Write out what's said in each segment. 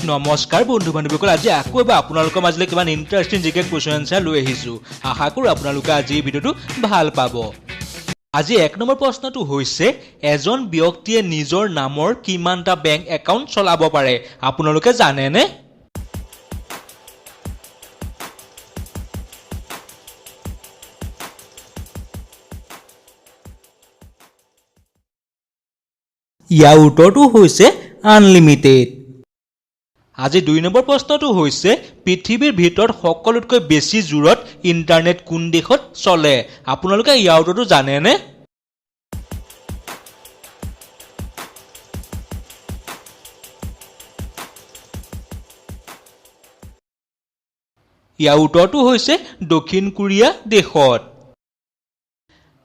নমস্কাৰ বন্ধু বান্ধৱীসকল, আজি আকৌ এবাৰ আপোনালোকৰ মাজলৈ কিমান ইণ্টাৰেষ্টিং জিকে কুৱেশ্যন এনচাৰ লৈ আহিছোঁ। আশা কৰোঁ আপোনালোকে আজি এই ভিডিঅ'টো ভাল পাব। আজি 1 নম্বৰ প্ৰশ্নটো হৈছে, এজন ব্যক্তিয়ে নিজৰ নামৰ কিমানটা বেংক একাউণ্ট চলাব পাৰে আপোনালোকে জানেনে? ইয়াৰ উত্তৰটো হৈছে আনলিমিটেড। আজি 2 নম্বৰ প্ৰশ্নটো হৈছে, পৃথিৱীৰ ভিতৰত সকলোতকৈ বেছি জোৰত ইণ্টাৰনেট কোন দেশত চলে আপোনালোকে ইয়াৰ উত্তৰটো জানেনে? ইয়াৰ উত্তৰটো হৈছে দক্ষিণ কোৰিয়া দেশত।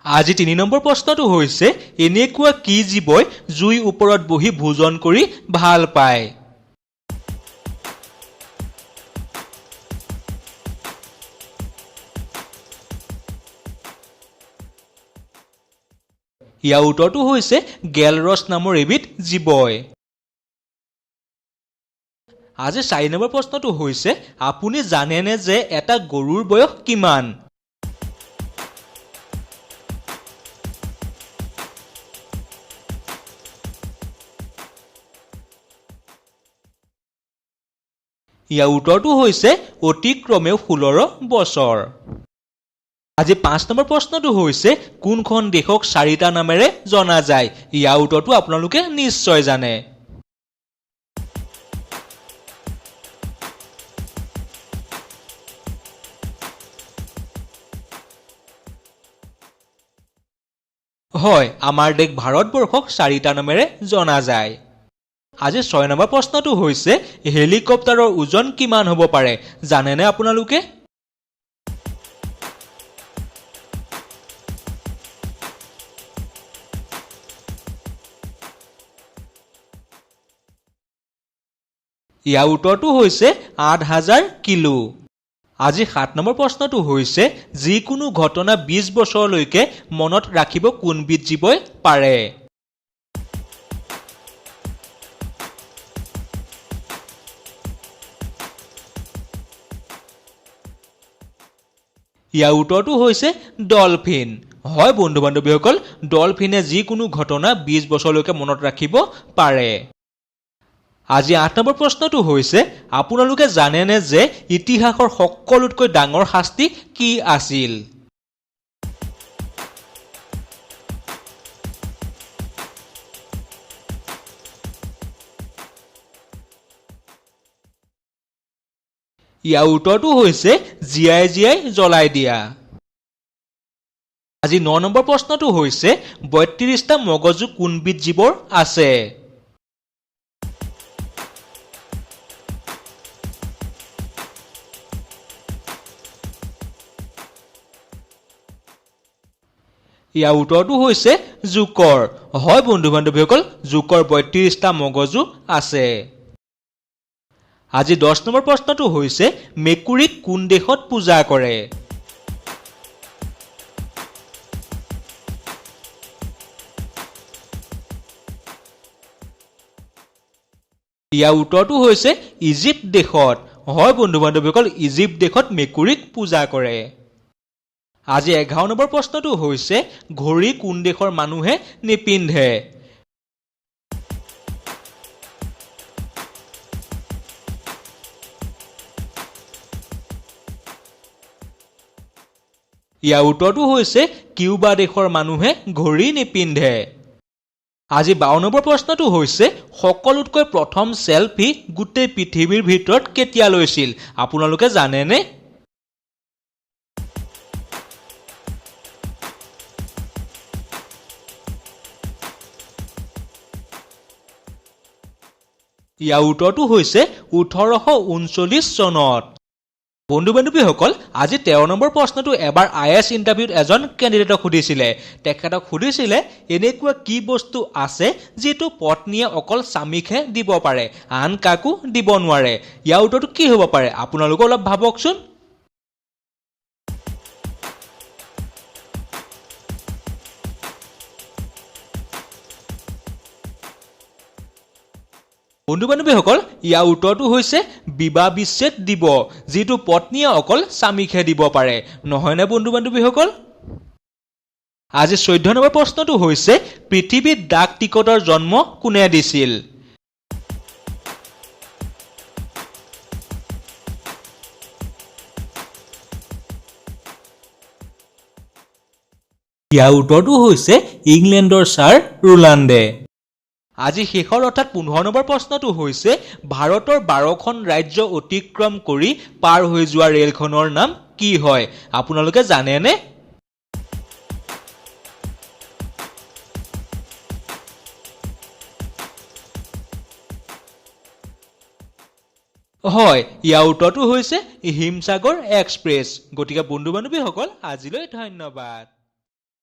আজি 3 নম্বৰ প্ৰশ্নটো হৈছে, এনেকুৱা কি জীৱই জুইৰ ওপৰত বহি ভোজন কৰি ভাল পায়? ইয়াৰ উত্তৰটো হৈছে গেলৰছ নামৰ এবিধ জীৱই। আজি 4 নম্বৰ প্ৰশ্নটো হৈছে, আপুনি জানেনে যে এটা গৰুৰ বয়স কিমান? ইয়াৰ উত্তৰটো হৈছে অতিক্ৰমেও 16 বছৰ। আজি 5 নম্বৰ প্ৰশ্নটো হৈছে, কোনখন দেশক 4টা নামেৰে জনা যায়? ইয়াৰ উত্তৰটো আপোনালোকে নিশ্চয় জানে। হয়, আমাৰ দেশ ভাৰতবৰ্ষক 4টা নামেৰে জনা যায়। আজি 6 নম্বৰ প্ৰশ্নটো হৈছে, হেলিকপ্টাৰৰ ওজন কিমান হ'ব পাৰে জানেনে আপোনালোকে? ইয়াৰ উত্তৰটো হৈছে 8000 কিলো। আজি 7 নম্বৰ প্ৰশ্নটো হৈছে, যিকোনো ঘটনা 20 বছৰলৈকে মনত ৰাখিব কোনবিধ জীৱই পাৰে? ইয়াৰ উত্তৰটো হৈছে ডলফিন। হয় বন্ধু বান্ধৱীসকল, ডলফিনে যিকোনো ঘটনা 20 বছৰলৈকে মনত ৰাখিব পাৰে। আজি 8 নম্বৰ প্ৰশ্নটো হৈছে, আপোনালোকে জানেনে যে ইতিহাসৰ সকলোতকৈ ডাঙৰ শাস্তি কি আছিল? ইয়াৰ উত্তৰটো হৈছে জীয়াই জীয়াই জ্বলাই দিয়া। আজি 9 নম্বৰ প্ৰশ্নটো হৈছে, 32টা মগজু কোনবিধ জীৱৰ আছে? ইয়াৰ উত্তৰটো হৈছে জোকৰ। হয় বন্ধু বান্ধৱীসকল, জোকৰ 32টা মগজু আছে। আজি 10 নম্বৰ প্ৰশ্নটো হৈছে, মেকুৰীক কোন দেশত পূজা কৰে? ইয়াৰ উত্তৰটো হৈছে ইজিপ্ত দেশত। হয় বন্ধু বান্ধৱীসকল, ইজিপ্ত দেশত মেকুৰীক পূজা কৰে। আজি 11 নম্বৰ প্ৰশ্নটো হৈছে, ঘড়ী কোন দেশৰ মানুহে নিপিন্ধে? ইয়াৰ উত্তৰটো হৈছে কিউবা দেশৰ মানুহে ঘড়ী নিপিন্ধে। আজি 52 নম্বৰ প্ৰশ্নটো হৈছে, সকলোতকৈ প্ৰথম চেলফি গোটেই পৃথিৱীৰ ভিতৰত কেতিয়া লৈছিল আপোনালোকে জানেনে? ইয়াৰ উত্তৰটো হৈছে 1839 চনত। বন্ধু বান্ধৱীসকল, আজি 13 নম্বৰ প্ৰশ্নটো এবাৰ IAS ইণ্টাৰভিউত এজন কেণ্ডিডেটক সুধিছিলে। তেখেতক সুধিছিলে, এনেকুৱা কি বস্তু আছে যিটো পত্নীয়ে অকল স্বামীকহে দিব পাৰে, আন কাকো দিব নোৱাৰে? ইয়াৰ উত্তৰটো কি হ'ব পাৰে আপোনালোকে অলপ ভাবকচোন। বন্ধু বান্ধৱীসকল ইয়াৰ উত্তৰটো হৈছে বিবাহ বিচ্ছেদ দিব, যিটো পত্নীয়ে অকল স্বামীকহে দিব পাৰে, নহয়নে বন্ধু বান্ধৱীসকল? আজি 14 নম্বৰ প্ৰশ্নটো হৈছে পৃথিৱীত ডাক টিকটৰ জন্ম কোনে দিছিল? ইয়াৰ উত্তৰটো হৈছে ইংলেণ্ডৰ ছাৰ ৰোলাণ্ডে। আজি শেষৰ অৰ্থাৎ 15 নম্বৰ প্ৰশ্নটো হৈছে ভাৰতৰ 12খন ৰাজ্য অতিক্ৰম কৰি পাৰ হৈ যোৱা ৰেলখনৰ নাম কি হয়? আপোনালোকে জানেনে? হয়, ইয়াৰ উত্তৰটো হৈছে হিমসাগৰ এক্সপ্ৰেছ। গতিকে বন্ধু বান্ধৱীসকল আজিলৈ ধন্যবাদ।